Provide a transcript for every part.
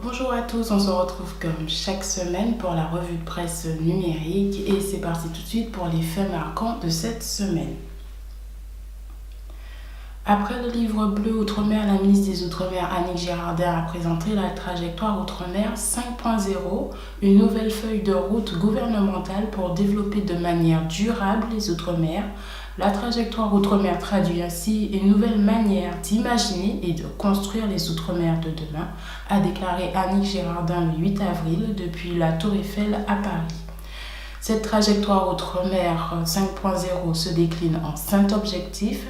Bonjour à tous, on se retrouve comme chaque semaine pour la revue de presse numérique et c'est parti tout de suite pour les faits marquants de cette semaine. Après le livre bleu Outre-mer, la ministre des Outre-mer Annick Girardin a présenté la trajectoire Outre-mer 5.0, une nouvelle feuille de route gouvernementale pour développer de manière durable les Outre-mer. La trajectoire Outre-mer traduit ainsi une nouvelle manière d'imaginer et de construire les Outre-mer de demain, a déclaré Annick Girardin le 8 avril depuis la Tour Eiffel à Paris. Cette trajectoire Outre-mer 5.0 se décline en 5 objectifs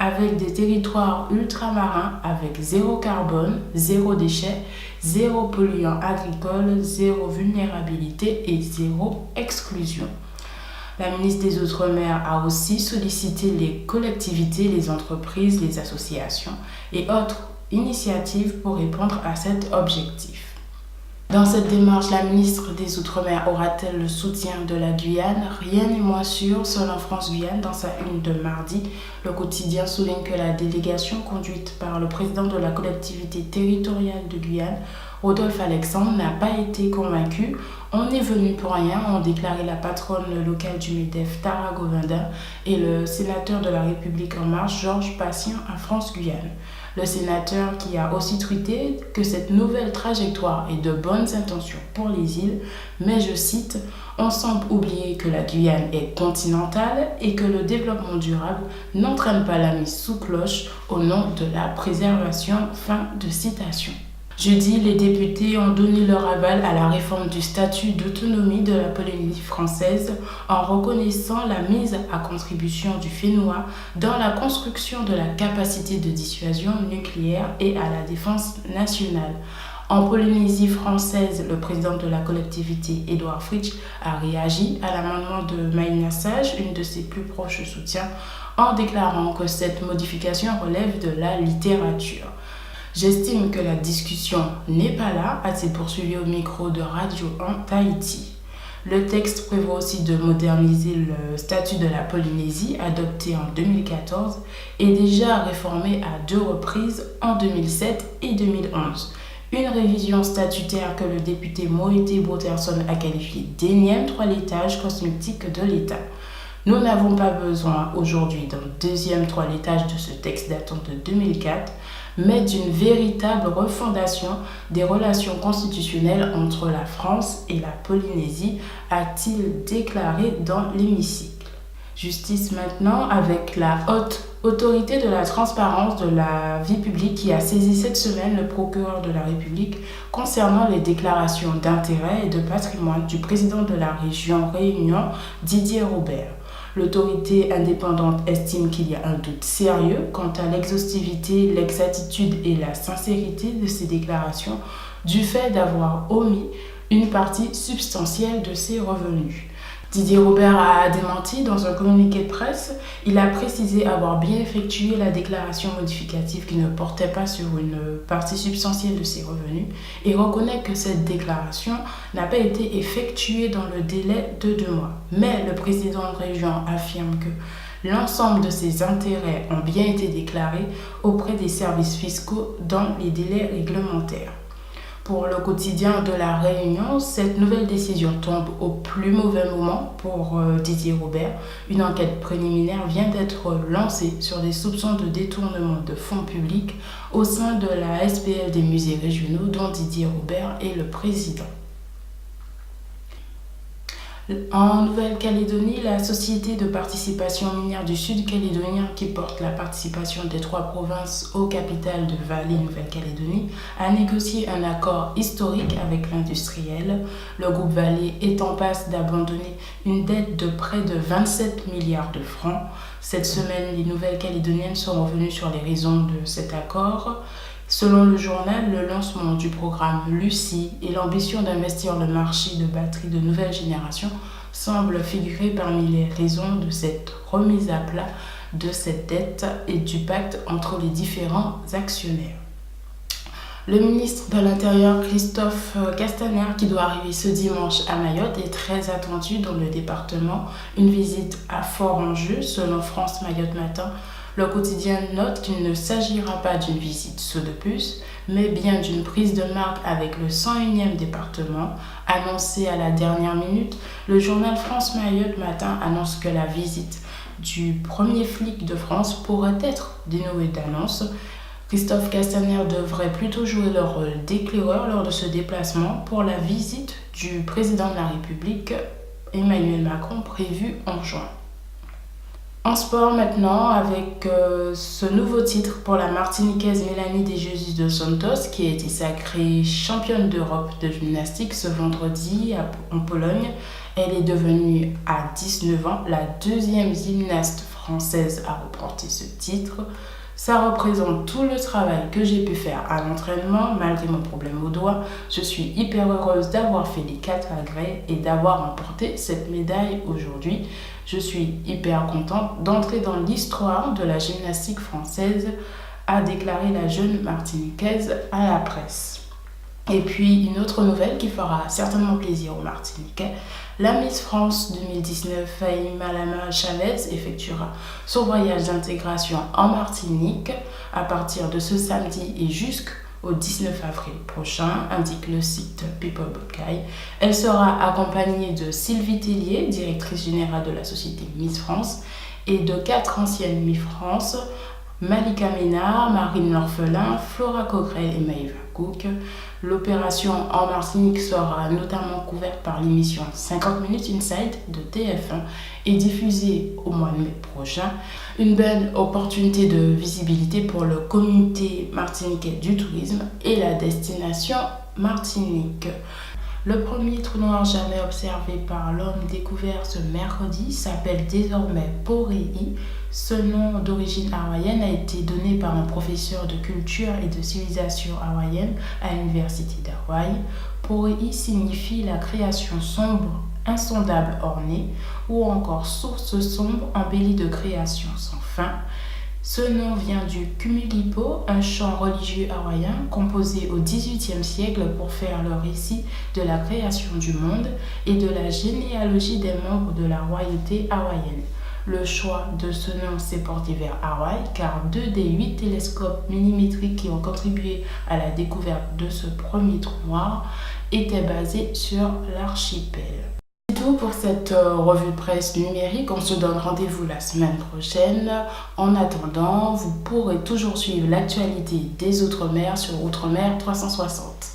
avec des territoires ultramarins avec zéro carbone, zéro déchet, zéro polluant agricole, zéro vulnérabilité et zéro exclusion. La ministre des Outre-mer a aussi sollicité les collectivités, les entreprises, les associations et autres initiatives pour répondre à cet objectif. Dans cette démarche, la ministre des Outre-mer aura-t-elle le soutien de la Guyane? Rien n'est moins sûr. Selon France Guyane, dans sa une de mardi, le quotidien souligne que la délégation conduite par le président de la collectivité territoriale de Guyane, Rodolphe Alexandre, n'a pas été convaincu. On est venu pour rien, ont déclaré la patronne locale du MEDEF, Tara Govinda, et le sénateur de la République En Marche, Georges Patient, à France Guyane. Le sénateur qui a aussi tweeté que cette nouvelle trajectoire est de bonnes intentions pour les îles, mais je cite, « On semble oublier que la Guyane est continentale et que le développement durable n'entraîne pas la mise sous cloche au nom de la préservation. » Fin de citation. Jeudi, les députés ont donné leur aval à la réforme du statut d'autonomie de la Polynésie française en reconnaissant la mise à contribution du FENUA dans la construction de la capacité de dissuasion nucléaire et à la défense nationale. En Polynésie française, le président de la collectivité, Édouard Fritsch, a réagi à l'amendement de Maïna Sage, une de ses plus proches soutiens, en déclarant que cette modification relève de la littérature. J'estime que la discussion n'est pas là, a-t-il poursuivi au micro de Radio 1 Tahiti. Le texte prévoit aussi de moderniser le statut de la Polynésie, adopté en 2014, et déjà réformé à 2 reprises en 2007 et 2011. Une révision statutaire que le député Moïté Botterson a qualifiée d'énième toilettage cosmétique de l'État. Nous n'avons pas besoin aujourd'hui d'un deuxième toilettage de ce texte datant de 2004, mais d'une véritable refondation des relations constitutionnelles entre la France et la Polynésie, a-t-il déclaré dans l'hémicycle. Justice maintenant avec la haute autorité de la transparence de la vie publique qui a saisi cette semaine le procureur de la République concernant les déclarations d'intérêt et de patrimoine du président de la région Réunion, Didier Robert. L'autorité indépendante estime qu'il y a un doute sérieux quant à l'exhaustivité, l'exactitude et la sincérité de ces déclarations du fait d'avoir omis une partie substantielle de ses revenus. Didier Robert a démenti dans un communiqué de presse. Il a précisé avoir bien effectué la déclaration modificative qui ne portait pas sur une partie substantielle de ses revenus et reconnaît que cette déclaration n'a pas été effectuée dans le délai de 2 mois. Mais le président de région affirme que l'ensemble de ses intérêts ont bien été déclarés auprès des services fiscaux dans les délais réglementaires. Pour le quotidien de la Réunion, cette nouvelle décision tombe au plus mauvais moment pour Didier Robert. Une enquête préliminaire vient d'être lancée sur des soupçons de détournement de fonds publics au sein de la SPL des musées régionaux dont Didier Robert est le président. En Nouvelle-Calédonie, la Société de participation minière du Sud-Calédonien, qui porte la participation des 3 provinces aux capitales de Vallée Nouvelle-Calédonie, a négocié un accord historique avec l'industriel. Le groupe Vallée est en passe d'abandonner une dette de près de 27 milliards de francs. Cette semaine, les Nouvelles-Calédoniennes sont revenues sur les raisons de cet accord. Selon le journal, le lancement du programme Lucie et l'ambition d'investir le marché de batteries de nouvelle génération semblent figurer parmi les raisons de cette remise à plat de cette dette et du pacte entre les différents actionnaires. Le ministre de l'Intérieur, Christophe Castaner, qui doit arriver ce dimanche à Mayotte, est très attendu dans le département. Une visite à fort enjeu, selon France Mayotte Matin. Le quotidien note qu'il ne s'agira pas d'une visite saut de puce, mais bien d'une prise de marque avec le 101e département. Annoncé à la dernière minute, le journal France Mayotte Matin annonce que la visite du premier flic de France pourrait être dénouée d'annonces. Christophe Castaner devrait plutôt jouer le rôle d'éclaireur lors de ce déplacement pour la visite du président de la République, Emmanuel Macron, prévue en juin. En sport maintenant, avec ce nouveau titre pour la Martiniquaise Mélanie De Jesus dos Santos, qui a été sacrée championne d'Europe de gymnastique ce vendredi en Pologne. Elle est devenue à 19 ans la deuxième gymnaste française à remporter ce titre. Ça représente tout le travail que j'ai pu faire à l'entraînement malgré mon problème au doigt. Je suis hyper heureuse d'avoir fait les 4 agrès et d'avoir remporté cette médaille aujourd'hui. Je suis hyper contente d'entrer dans l'histoire de la gymnastique française, a déclaré la jeune Martiniquaise à la presse. Et puis une autre nouvelle qui fera certainement plaisir aux Martiniquais, la Miss France 2019, Faïma Malama Chavez, effectuera son voyage d'intégration en Martinique à partir de ce samedi et jusqu'au 19 avril prochain, indique le site People Buckeye. Elle sera accompagnée de Sylvie Tellier, directrice générale de la société Miss France, et de 4 anciennes Miss France, Malika Ménard, Marine L'Orphelin, Flora Coquerel et Maëva Cook. L'opération en Martinique sera notamment couverte par l'émission 50 minutes Inside de TF1 et diffusée au mois de mai prochain. Une belle opportunité de visibilité pour le comité martiniquais du tourisme et la destination Martinique. Le premier trou noir jamais observé par l'homme découvert ce mercredi s'appelle désormais Porei. Ce nom d'origine hawaïenne a été donné par un professeur de culture et de civilisation hawaïenne à l'université d'Hawaï. Porei signifie la création sombre, insondable ornée, ou encore source sombre embellie de création sans fin. Ce nom vient du Kumulipo, un chant religieux hawaïen composé au XVIIIe siècle pour faire le récit de la création du monde et de la généalogie des membres de la royauté hawaïenne. Le choix de ce nom s'est porté vers Hawaï car 2 des 8 télescopes millimétriques qui ont contribué à la découverte de ce premier trou noir étaient basés sur l'archipel. C'est tout pour cette revue de presse numérique. On se donne rendez-vous la semaine prochaine. En attendant, vous pourrez toujours suivre l'actualité des Outre-mer sur Outre-mer 360.